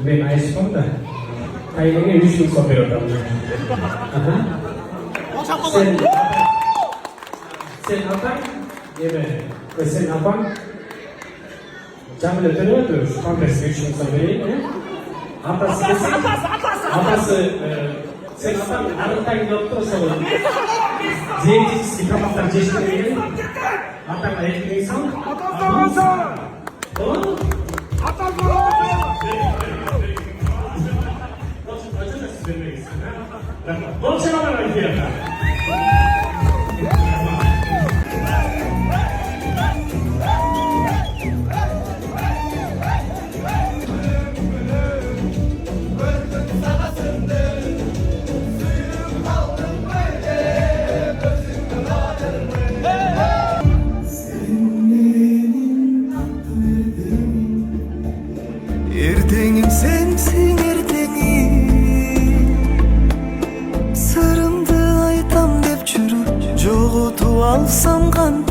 Ben Ayskon'da ailene 3 yıl sohbet oldum. Sen apa? Yeme. Ve sen apa? Camile dönüyordu. Şu kongres 3 yıl sohbeti. Apası sen apa? Arıntay doktor sorun. Zeytinci kapaktan çeşitleri. Apa ayet insan? Doğru. Non ce la vai via. Erteğim sensin erteğim. Sırımdı aytam dep çürüp, joğutup alsam kan